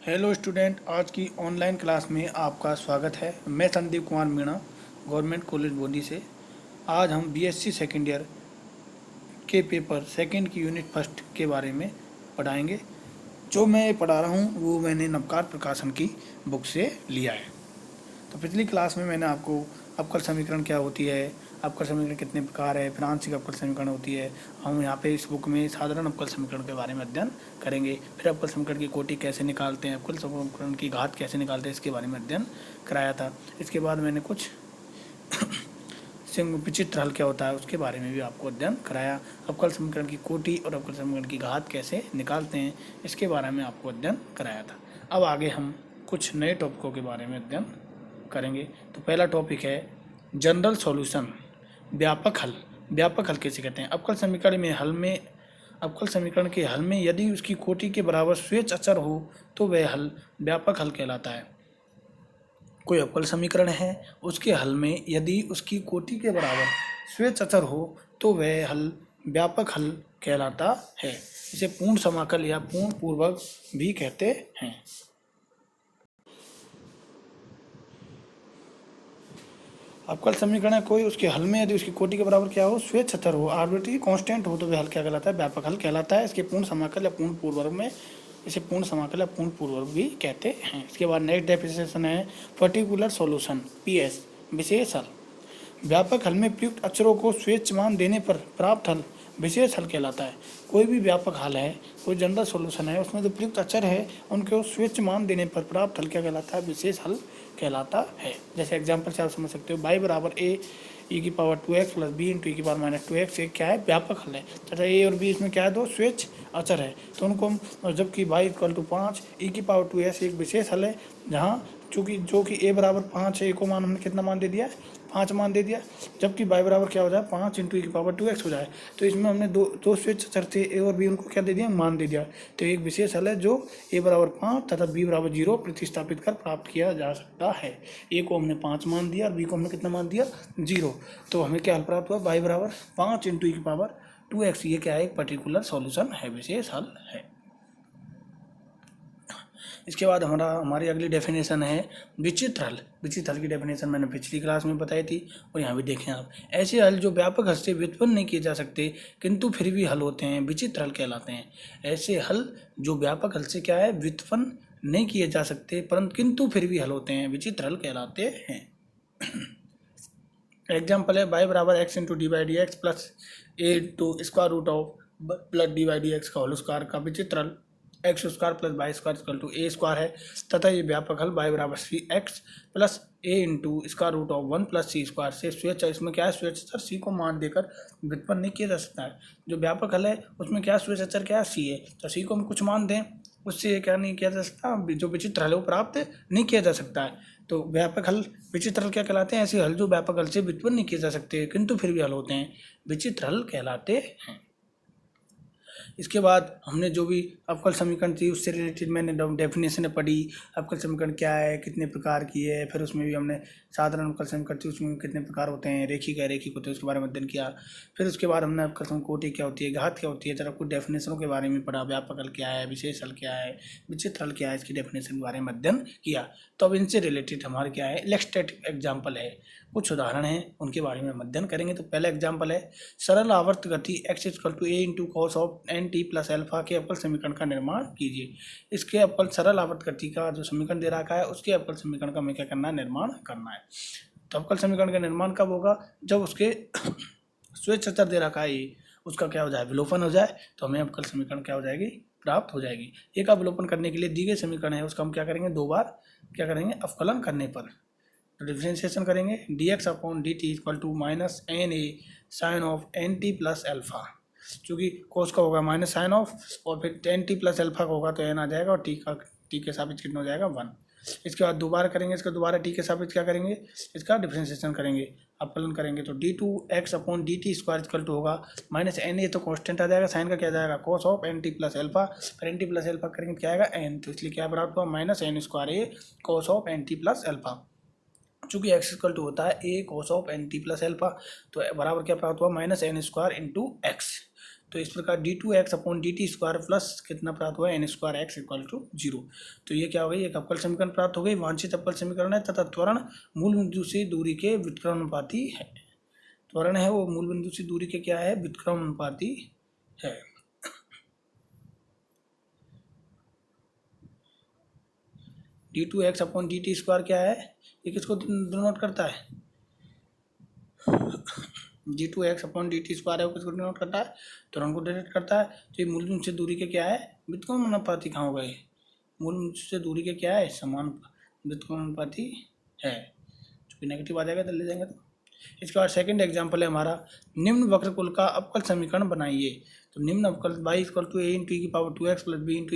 Hello student, आज की online class में आपका स्वागत है। मैं संदीप कुमार मीणा, गवर्नमेंट कॉलेज बूंदी से। आज हम बीएससी सेकेंड ईयर के पेपर सेकंड की यूनिट फर्स्ट के बारे में पढ़ाएंगे। जो मैं पढ़ा रहा हूँ वो मैंने नवकार प्रकाशन की बुक से लिया है। तो पिछली क्लास में मैंने आपको अवकल समीकरण क्या होती है, अवकल समीकरण कितने प्रकार है, फिर आंशिक अवकल समीकरण होती है। हम यहाँ पे इस बुक में साधारण अवकल समीकरण के बारे में अध्ययन करेंगे। फिर अवकल समीकरण की कोटि कैसे निकालते हैं, अवकल समीकरण की घात कैसे निकालते हैं, इसके बारे में अध्ययन कराया था। इसके बाद मैंने कुछ विचित्र हल क्या होता है उसके बारे में भी आपको अध्ययन कराया। अवकल समीकरण की कोटि और अवकल समीकरण की घात कैसे निकालते हैं इसके बारे में आपको अध्ययन कराया था। अब आगे हम कुछ नए टॉपिकों के बारे में अध्ययन करेंगे। तो पहला टॉपिक है जनरल सॉल्यूशन, व्यापक हल। व्यापक हल कैसे कहते हैं? अवकल समीकरण के हल में यदि उसकी कोटि के बराबर स्वेच्छ अचर हो तो वह हल व्यापक हल कहलाता है। कोई अवकल समीकरण है, उसके हल में यदि उसकी कोटि के बराबर स्वेच्छ अचर हो तो वह हल व्यापक हल कहलाता है। इसे पूर्ण समाकल या पूर्ण पूर्वक भी कहते हैं। अवकल समीकरण है कोई, उसके हल में यदि उसकी कोटि के बराबर क्या हो, स्वेच्छ अचर हो, आर्बिट्री कांस्टेंट हो तो वह हल क्या कहलाता है? व्यापक हल कहलाता है। इसके पूर्ण समाकल या पूर्ण पूर्ववर्ग में इसे पूर्ण समाकल या पूर्ण पूर्ववर्ग भी कहते हैं। इसके बाद नेक्स्ट डेफिनेशन है पर्टिकुलर सॉल्यूशन, पीएस, विशेष हल। व्यापक हल में प्रयुक्त अचरों को स्वेच्छ मान देने पर प्राप्त हल विशेष हल कहलाता है। कोई भी व्यापक हल है, कोई जनरल सॉल्यूशन है, उसमें जो प्रयुक्त अचर है उनको स्वेच्छ मान देने पर प्राप्त हल क्या कहलाता है? विशेष हल कहलाता है। जैसे एग्जाम्पल से आप समझ सकते हो, y बराबर ए ई की power 2x plus B into E की पावर माइनस 2x, एक क्या है? व्यापक हल है। तथा ए और बी इसमें क्या है? दो स्वेच्छ अचर है। तो उनको हम, जबकि y इक्वल टू 5 ई की पावर 2s एक विशेष हल है, जहाँ चूँकि जो कि a बराबर 5 है, ए को मान हमने कितना मान दे दिया? 5 मान दे दिया। जबकि y बराबर क्या हो जाए? 5 इंटू ई की पावर 2x हो जाए। तो इसमें हमने दो स्वेच्छ अचर थे, ए और बी, उनको क्या दे दिया? मान दे दिया। तो एक विशेष हल है जो a बराबर 5 तथा b बराबर 0 प्रतिस्थापित कर प्राप्त किया जा सकता है। a को हमने 5 मान दिया और b को हमने कितना मान दिया? 0। तो हमें क्या हल प्राप्त हुआ? y बराबर 5 इंटू ई की पावर 2x। ये क्या है? एक पर्टिकुलर सॉल्यूशन है, विशेष हल है। इसके बाद हमारी अगली डेफिनेशन है विचित्र हल। विचित्र हल की डेफिनेशन मैंने पिछली क्लास में बताई थी और यहाँ भी देखें आप। ऐसे हल जो व्यापक हल से व्युत्पन्न नहीं किए जा सकते किंतु फिर भी हल होते हैं, विचित्र हल कहलाते हैं। ऐसे हल जो व्यापक हल से क्या है? व्युत्पन्न नहीं किए जा सकते परंतु किंतु फिर भी हल होते हैं, विचित्र हल कहलाते हैं। एग्जाम्पल है y बराबर X into D by D X plus A to square root of plus D by D x का होल स्क्वायर का विचित्र हल X square plus Y square equal to A square है। तथा ये व्यापक हल y बराबर C X plus A into square root of 1 plus C square से स्वेच्छ, इसमें क्या है? स्वेच्छ अचर सी को मान देकर व्युत्पन्न नहीं किया जा सकता है। जो व्यापक हल है उसमें क्या स्वेच्छ अचर क्या है? सी है। तो सी को हम कुछ मान दें, उससे क्या नहीं किया जा सकता? जो विचित्र हल है वो प्राप्त नहीं किया जा सकता है। तो व्यापक हल विचित्र हल क्या कहलाते हैं? ऐसे हल जो व्यापक हल से व्युत्पन्न नहीं किए जा सकते किंतु फिर भी हल होते हैं, विचित्र हल कहलाते हैं। इसके बाद हमने जो भी अवकल समीकरण थी उससे रिलेटेड मैंने डेफिनेशन पढ़ी। अवकल समीकरण क्या है, कितने प्रकार की है, फिर उसमें भी हमने साधारण अवकल समीकरण थी उसमें कितने प्रकार होते हैं, रेखिक है, रेखिक होते हैं, उसके बारे में अध्ययन किया। फिर उसके बाद हमने अवकल समीकरण कोटि क्या होती है, घात क्या होती है, जरा कुछ डेफिनेशनों के बारे में पढ़ा। व्यापक हल क्या है, विशेष हल क्या है, विचित्र हल क्या है, इसकी डेफिनेशन के बारे में अध्ययन किया। तो अब इनसे रिलेटेड हमारे क्या है? इलस्ट्रेटिव एग्जाम्पल है, कुछ उदाहरण हैं उनके बारे में हम अध्ययन करेंगे। तो पहला एग्जाम्पल है सरल आवर्त गति x equal to a into cos of N T plus alpha के अवकल समीकरण का निर्माण कीजिए। इसके अवकल सरल आवर्त गति का जो समीकरण दे रखा है उसके अवकल समीकरण का हमें क्या करना है? निर्माण करना है। तो अवकल समीकरण का निर्माण कब होगा? जब उसके स्वेच्छ अचर दे रखा है ये, उसका क्या हो जाए? विलोपन हो जाए, तो हमें अवकल समीकरण क्या हो जाएगी? प्राप्त हो जाएगी। एक अवलोकन करने के लिए दी गई समीकरण है उसका हम क्या करेंगे? दो बार क्या करेंगे? अवकलन करने पर तो डिफ्रेंशिएशन करेंगे, dx upon D t equal to minus N a sine of N T plus alpha. चूँकि कोस का होगा माइनस साइन ऑफ और फिर एन टी प्लस एल्फा का होगा तो एन आ जाएगा और टी के सापेक्ष कितना हो जाएगा? 1। इसके बाद दोबारा करेंगे, इसका दोबारा टी के सापेक्ष क्या करेंगे? इसका डिफ्रेंशिएशन करेंगे, अवकलन करेंगे। तो D two X upon D T square equal to होगा माइनस एन ए, तो कॉन्स्टेंट आ जाएगा, साइन का क्या जाएगा? Cos of N T plus alpha. फिर एन टी प्लस एल्फा करेंगे क्या आएगा? एन। तो इसलिए क्या प्राप्त हुआ? Minus N square A cos of N T plus alpha. चूँकि एक्स इक्वल टू होता है A cos of N T plus alpha, तो बराबर क्या प्राप्त हुआ? Minus N square into x. तो इस प्रकार d2x/dt² प्लस कितना प्राप्त हुआ n² x 0। तो ये क्या हो गई, एक अवकल समीकरण प्राप्त हो गई। वांछित अवकल समीकरण है तथा त्वरण मूल बिंदु से दूरी के व्युत्क्रमानुपाती है। त्वरण है वो मूल बिंदु से दूरी के क्या है, व्युत्क्रमानुपाती है। d2x/dt² क्या है, ये किसको डिनोट करता है, d2x/dt² है वो किसको डिनोट करता है, त्वरण को डिनोट करता है। तो ये मूल बिंदु से दूरी के क्या है, व्युत्क्रमानुपाती कहाँ हो गए, मूल बिंदु से दूरी के क्या है, समान व्युत्क्रमानुपाती है। जो नेगेटिव आ जाएगा तो ले जाएंगे। तो इसके बाद सेकंड एग्जांपल है हमारा, निम्न वक्रकुल का अवकल समीकरण बनाइए। तो निम्न अवकल y = a × e⁻² + b ×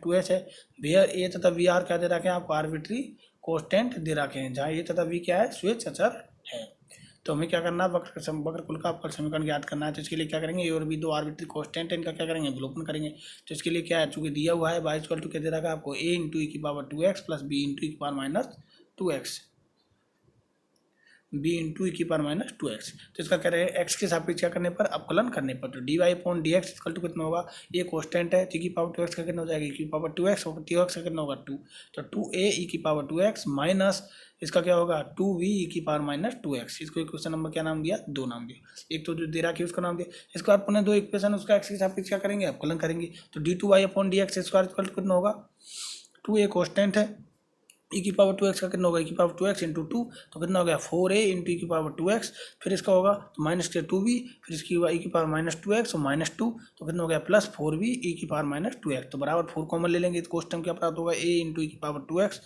e⁻²s है। वेयर a तथा v आर क्या दे रखे हैं आपको, आर्बिट्री कांस्टेंट दे रखे हैं, जहाँ a तथा v क्या है, स्वेच्छ अचर है। तो हमें क्या करना है, वक्रकुल का अवकल समीकरण ज्ञात करना है। तो इसके लिए क्या करेंगे, a और b दो आर्बिट्री कांस्टेंट है, इनका क्या करेंगे, विलोपन करेंगे। तो इसके लिए क्या है, चूंकि दिया हुआ है y = क्या दे रखा है आपको, a × e⁻²x + b × e⁻²x, b × e⁻²x। तो इसका कह रहे हैं x के सापेक्ष क्या करने पर, अवकलन करने पर। तो dy/dx कितना होगा, ये कांस्टेंट है, e⁻²x का कितना हो जाएगा, e⁻²x और 2x का कितना होगा 2। तो 2a e⁻²x माइनस इसका क्या होगा 2v e⁻²x। इसको इक्वेशन नंबर क्या नाम दिया, 2 नाम दिया। एक तो जो दे रहा है उसका नाम दिया। इसके बाद पुनः दो इक्वेशन उसका x के सापेक्ष क्या करेंगे, अवकलन करेंगे। तो d2y/dx² कितना होगा, 2a कांस्टेंट है, e⁻²x का कितना होगा, e⁻²x × 2 तो कितना हो गया 4a × e⁻²x, फिर इसका होगा तो -2b, फिर इसकी होगा e⁻²x और -2 तो कितना हो गया +4b e⁻²x। तो बराबर 4 कॉमन ले लेंगे तो कोष्टक क्या प्राप्त होगा, a × e⁻²x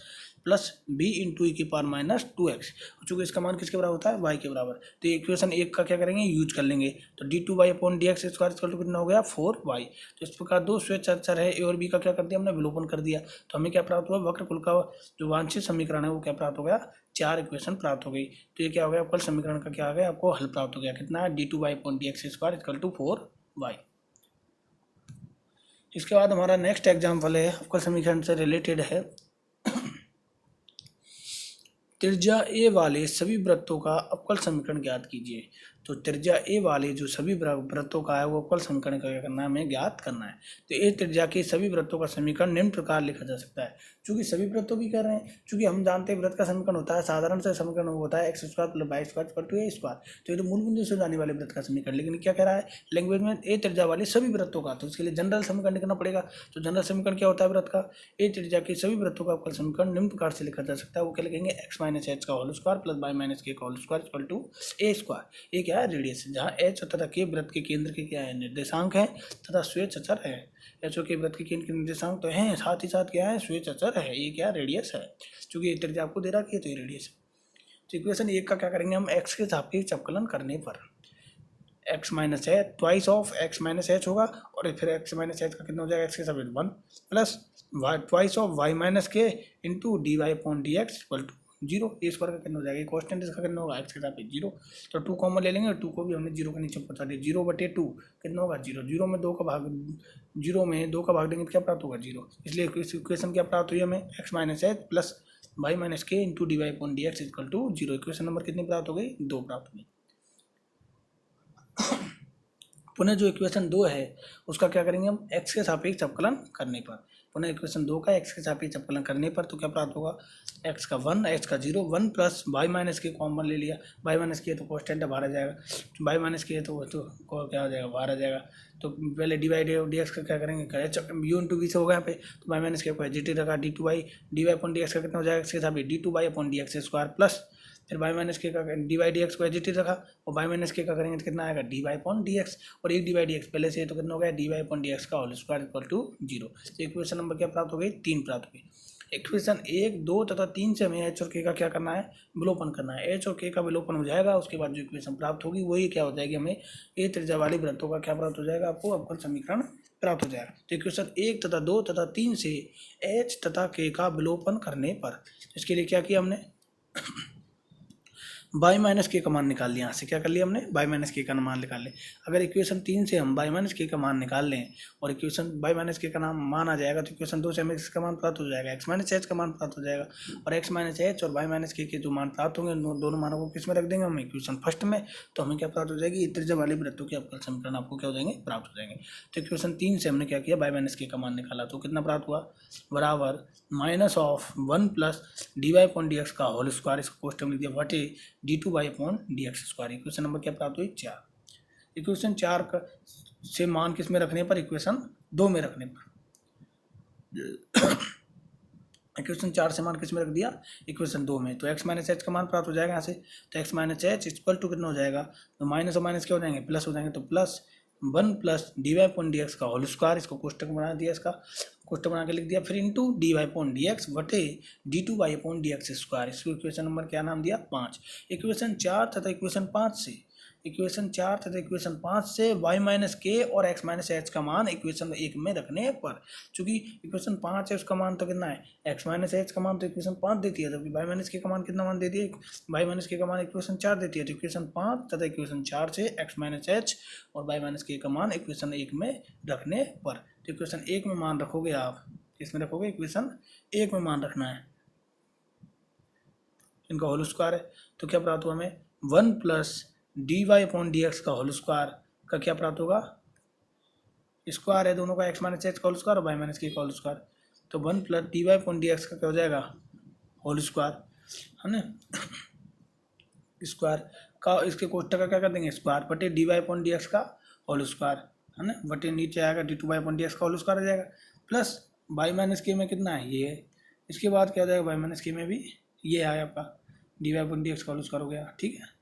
plus b × e⁻²x। चूँकि इसका मान किसके बराबर होता है, y के बराबर। तो इक्वेशन 1 का क्या करेंगे, यूज कर लेंगे। तो d2y/dx² कितना हो गया 4y। तो इस प्रकार दो स्वेच्छ अचर है a और b का क्या कर दिया हमने, विलोपन कर दिया। तो हमें क्या प्राप्त हुआ, वक्रकुल का जो वांछित समीकरण है वो क्या प्राप्त हो गया, 4 इक्वेशन प्राप्त हो गई। तो ये क्या हो गया, अवकल समीकरण का क्या आ गया, आपको हल प्राप्त हो गया। कितना है, d2y/dx² = 4y। इसके बाद हमारा नेक्स्ट एग्जाम्पल है, अवकल समीकरण से रिलेटेड है। त्रिज्या a वाले सभी वृत्तों का अवकल समीकरण ज्ञात कीजिए। तो त्रिज्या a वाले जो सभी वृत्तों का है वो अवकल समीकरण क्या करना है, हमें ज्ञात करना है। तो a त्रिज्या के सभी वृत्तों का समीकरण निम्न प्रकार लिखा जा सकता है। चूंकि सभी वृत्तों की कर रहे हैं, चूंकि हम जानते हैं वृत्त का समीकरण होता है, साधारण से समीकरण होता है x² + y² = a²। तो ये तो मूल बिंदु से जाने वाले वृत्त का समीकरण, लेकिन क्या कह रहा है लैंग्वेज में, a त्रिज्या वाले सभी वृत्तों का। तो इसके लिए जनरल समीकरण लिखना पड़ेगा। तो जनरल समीकरण क्या होता है वृत्त का, a त्रिज्या के सभी वृत्तों का अवकल समीकरण निम्न प्रकार से लिखा जा सकता है। वो क्या लिखेंगे, x - h का whole square plus y - k का whole square equal to a²। ये क्या है, रेडियस है, जहाँ h तथा k वृत्त के केंद्र के क्या है, निर्देशांक है तथा स्वेच्छ अचर है। h और k वृत्त के केंद्र के निर्देशांक तो हैं, साथ ही साथ क्या है, स्वेच्छ अचर है। ये क्या रेडियस है, क्योंकि ये त्रिज्या आपको दे रखी है तो ये रेडियस है। तो इक्वेशन 1 का क्या करेंगे हम, x के सापेक्ष अवकलन करने पर x - h twice of x - h होगा, और फिर x - h का कितना हो जाएगा, x के सापेक्ष 1 plus twice of y - k into dy/dx equal to 0। a² का कितना हो जाएगा, कांस्टेंट इसका कितना होगा, x के सापेक्ष 0। तो 2 कॉमन ले लेंगे, और 2 को भी हमने 0 के नीचे पहुंचा दिया। 0/2 कितना होगा 0। 0 में 2 का भाग देंगे तो क्या प्राप्त होगा 0। इसलिए इस इक्वेशन क्या प्राप्त हुई हमें, x - h plus y - k into dy/dx equal to 0। Equation number कितनी प्राप्त हो गई, 2 प्राप्त हुई। पुनः जो इक्वेशन 2 है उसका क्या करेंगे हम, x के सापेक्ष अवकलन करने पर। पुनः इक्वेशन 2 का x के सापेक्ष अवकलन करने पर तो क्या प्राप्त होगा, x का 1 h का 0 1 प्लस y - k कॉमन ले लिया। y - k तो कांस्टेंट है, बाहर आ जाएगा। y - k तो क्या हो जाएगा, बाहर आ जाएगा। तो पहले dy/dx का क्या करेंगे, u × v से होगा यहाँ पे। तो y - k को एच रखा, d2y dy/dx का कितना हो जाएगा, इसके सापेक्ष d2y/dx² प्लस फिर y - k का dy/dx को एच रखा, और y - k का करेंगे तो कितना आएगा dy/dx, और एक dy/dx पहले से तो कितना हो गया dy/dx का होल स्क्वायर इक्वल टू 0। तो इक्वेशन नंबर क्या प्राप्त हो गई, 3 प्राप्त हो गई। इक्वेशन 1, 2 तथा 3 से हमें h और k का क्या करना है, विलोपन करना है। h और k का विलोपन हो जाएगा, उसके बाद जो इक्वेशन प्राप्त होगी वही क्या हो जाएगी, हमें a त्रिज्या वाली वृत्तों का क्या प्राप्त हो जाएगा, आपको अवकल समीकरण प्राप्त हो जाएगा। तो इक्वेशन 1 तथा 2 तथा 3 से h तथा k का विलोपन करने पर, इसके लिए क्या किया हमने, बाई माइनस के का मान निकाल लिया। यहाँ से क्या कर लिया हमने, बाई माइनस के का मान निकाल लें। अगर इक्वेशन 3 से हम बाई माइनस के का मान निकाल लें और इक्वेशन बाई माइनस के का मान आ जाएगा तो इक्वेशन 2 से हमें x का मान प्राप्त हो जाएगा, x माइनस एच का मान प्राप्त हो जाएगा। और x माइनस एच और बाई माइनस के जो मान प्राप्त होंगे दोनों मानों को किस में रख देंगे हम, इक्वेशन फर्स्ट में। तो हमें क्या प्राप्त हो जाएगी, त्रिज्या वाले वृत्तों के अवकल समीकरण आपको क्या हो जाएंगे, प्राप्त हो जाएंगे। तो इक्वेशन 3 से हमने क्या किया, बाई माइनस के का मान निकाला तो कितना प्राप्त हुआ, बराबर minus of 1 plus D Y upon D x का होल स्क्वायर, इसको कोष्टक में लिख दिया, वटे D two Y upon D x square. Equation number क्या प्राप्त हुई, 4। इक्वेशन 4 का से मान किस में रखने पर, इक्वेशन 2 में रखने पर। इक्वेशन 4 से मान किस में रख दिया, इक्वेशन 2 में। तो x माइनस एच का मान प्राप्त हो जाएगा यहाँ से। तो x minus h equal to कितना हो जाएगा, तो माइनस और माइनस क्या हो जाएंगे, प्लस हो जाएंगे। तो plus 1 plus D Y upon D x का होल स्क्वायर, इसको कोष्टक बना दिया, इसका कोष्टक बना के लिख दिया, फिर into D Y upon D X बटे D two Y upon D x square. इसको इक्वेशन नंबर क्या नाम दिया, 5। इक्वेशन 4 तथा इक्वेशन 5 से y माइनस के और x माइनस एच का मान इक्वेशन 1 में रखने पर, चूंकि इक्वेशन 5 है उसका मान तो कितना है, x माइनस एच का मान तो इक्वेशन 5 देती है, जबकि y माइनस के का मान कितना मान देती है, y माइनस के का मान इक्वेशन 4 देती है। तो इक्वेशन 5 तथा इक्वेशन 4 से x माइनस एच और y माइनस के का मान इक्वेशन 1 में रखने पर, तो इक्वेशन 1 में मान रखोगे आप, इसमें रखोगे इक्वेशन 1 में मान रखना है, इनका होल स्क्वायर है। तो क्या प्राप्त हुआ हमें, 1 plus D Y upon D x का होल स्क्वायर का क्या प्राप्त होगा, स्क्वायर है दोनों का, एक्स माइनस एच का होल स्क्वायर और वाई माइनस के का होल स्क्वायर। तो 1 plus D Y upon D x का क्या हो जाएगा, होल स्क्वायर, है ना, स्क्वायर का, इसके कोष्टक का क्या कर देंगे, स्क्वायर बटे d Y upon D x का होल स्क्वायर, है ना, बटे नीचे आएगा d two Y upon D x का होल स्क्वायर आ जाएगा, प्लस वाई माइनस के में कितना है, ये है। इसके बाद क्या हो जाएगा, वाई माइनस के में भी ये आया आपका d Y upon D x का होल स्क्वायर हो गया, ठीक है।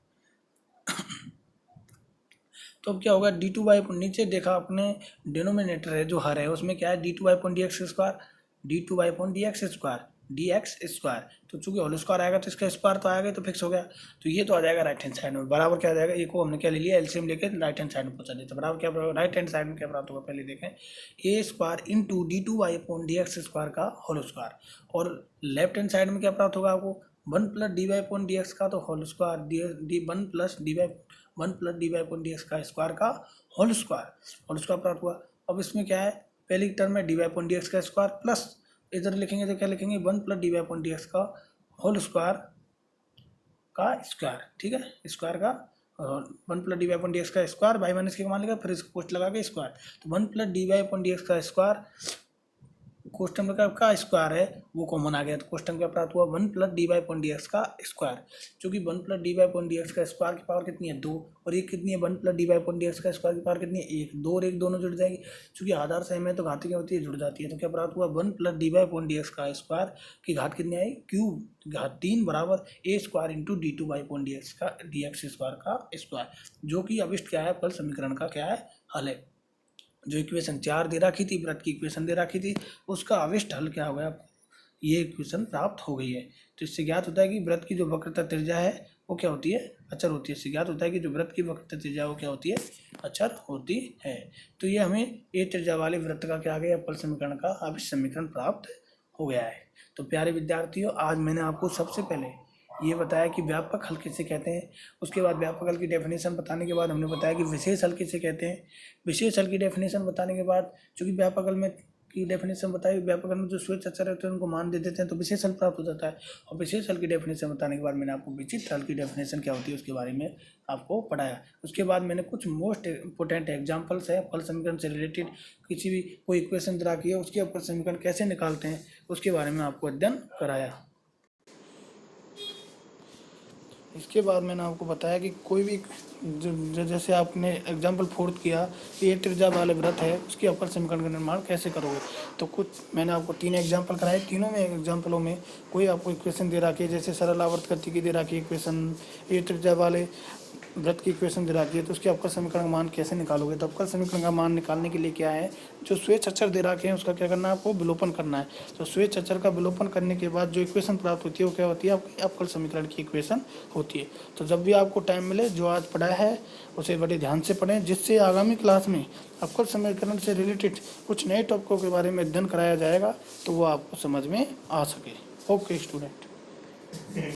तो अब क्या होगा, डी टू वाई नीचे देखा अपने डिनोमिनेटर है जो हर है उसमें क्या है, d two Y upon D x square, d two Y upon D x square, d x square. तो चूंकि होल स्क्वायर आएगा तो इसका स्क्वायर तो आएगा, तो फिक्स हो गया। तो ये तो आ जाएगा राइट हैंड साइड में, बराबर क्या आ जाएगा, ये को हमने क्या ले लिया, एलसीएम लेके राइट हैंड साइड में पहुंचा दिया। तो बराबर क्या, राइट हैंड साइड में क्या प्राप्त होगा, पहले देखें, A square into D two Y upon D x square का होल स्क्वायर, और लेफ्ट हैंड साइड में क्या प्राप्त होगा आपको, 1 plus D Y upon D x का तो whole square, D 1 plus D Y upon D x का स्क्वायर का होल स्क्वायर प्राप्त हुआ। अब इसमें क्या है, पहली टर्म है D Y upon D x का स्क्वायर, प्लस इधर लिखेंगे तो क्या लिखेंगे, 1 plus D Y upon D x का होल स्क्वायर का स्क्वायर, ठीक है, स्क्वायर का 1 plus D Y upon D x का स्क्वायर, वाई माइनस के मान लेगा, फिर इसको पोस्ट लगा के स्क्वायर। तो 1 plus D Y upon D x का स्क्वायर क्वेश्चन में का स्क्वायर है वो कॉमन आ गया, तो क्वेश्चन क्या प्राप्त हुआ, 1 plus D Y upon D x का स्क्वायर। चूंकि 1 plus D Y upon D x का स्क्वायर की पावर कितनी है, 2, और ये कितनी है, 1 plus D Y upon D x का स्क्वायर की पावर कितनी है, 1, 2 और 1 दोनों जुड़ जाएगी। चूंकि आधार सेम है तो घात क्या होती है, जुड़ जाती है। तो क्या प्राप्त हुआ, 1 plus D Y upon D x का स्क्वायर की घात कितनी आई, क्यूब, घात 3 बराबर A square into D two Y upon D x का डी एक्स स्क्वायर का स्क्वायर, जो कि अभिष्ट क्या है, अवकल समीकरण का क्या है, हल है। जो इक्वेशन 4 दे रखी थी, वृत्त की इक्वेशन दे रखी थी, उसका अविष्ट हल क्या हो गया, ये इक्वेशन प्राप्त हो गई है। तो इससे ज्ञात होता है कि वृत्त की जो वक्रता त्रिज्या है वो क्या होती है, अचर होती है। इससे ज्ञात होता है कि जो वृत्त की वक्रता त्रिज्या वो क्या होती है, अचर होती है। तो ये हमें ए त्रिज्या वाले वृत्त का क्या आ गया, अवकल समीकरण का अविष्ट समीकरण प्राप्त हो गया है। तो प्यारे विद्यार्थियों, आज मैंने आपको सबसे पहले ये बताया कि व्यापक हल किसे कहते हैं, उसके बाद व्यापक हल की डेफिनेशन बताने के बाद हमने बताया कि विशेष हल किसे कहते हैं। विशेष हल की डेफिनेशन बताने के बाद, चूंकि व्यापक हल में की डेफिनेशन बताई, व्यापक हल में जो स्वेच्छ अचर रहते हैं उनको मान दे देते हैं तो विशेष हल प्राप्त हो जाता है। और विशेष हल की डेफिनेशन बताने के बाद मैंने आपको विचित्र हल की डेफिनेशन क्या होती है उसके बारे में आपको पढ़ाया। उसके बाद मैंने कुछ मोस्ट इंपोर्टेंट एग्जाम्पल्स है अवकल समीकरण से रिलेटेड, किसी भी कोई इक्वेशन दिया की है उसके अवकल समीकरण कैसे निकालते हैं उसके बारे में आपको अध्ययन कराया। इसके बाद मैंने आपको बताया कि कोई भी जैसे आपने एग्जाम्पल 4 किया कि एक त्रिज्या वाले वृत्त है उसके अवकल समीकरण का निर्माण कैसे करोगे। तो कुछ मैंने आपको 3 एग्जाम्पल कराए, तीनों में एग्जाम्पलों में कोई आपको इक्वेशन दे रखी है, जैसे सरल आवर्त गति की दे रखी है इक्वेशन, एक त्रिज्या वाले वृत्त की इक्वेशन दे रखी है, तो उसके अवकल समीकरण का मान कैसे निकालोगे। तो अवकल समीकरण का मान निकालने के लिए क्या है, जो स्वेच्छ अचर दे रखे हैं उसका क्या करना है, आपको विलोपन करना है। तो स्वेच्छ अचर का विलोपन करने के बाद जो इक्वेशन प्राप्त होती है वो क्या होती है, आपकी अवकल समीकरण की इक्वेशन होती है। तो जब भी आपको टाइम मिले, जो आज पढ़ा है उसे बड़े ध्यान से पढ़ें, जिससे आगामी क्लास में अवकल समीकरण से रिलेटेड कुछ नए टॉपिकों के बारे में अध्ययन कराया जाएगा तो वो आपको समझ में आ सके। Okay student.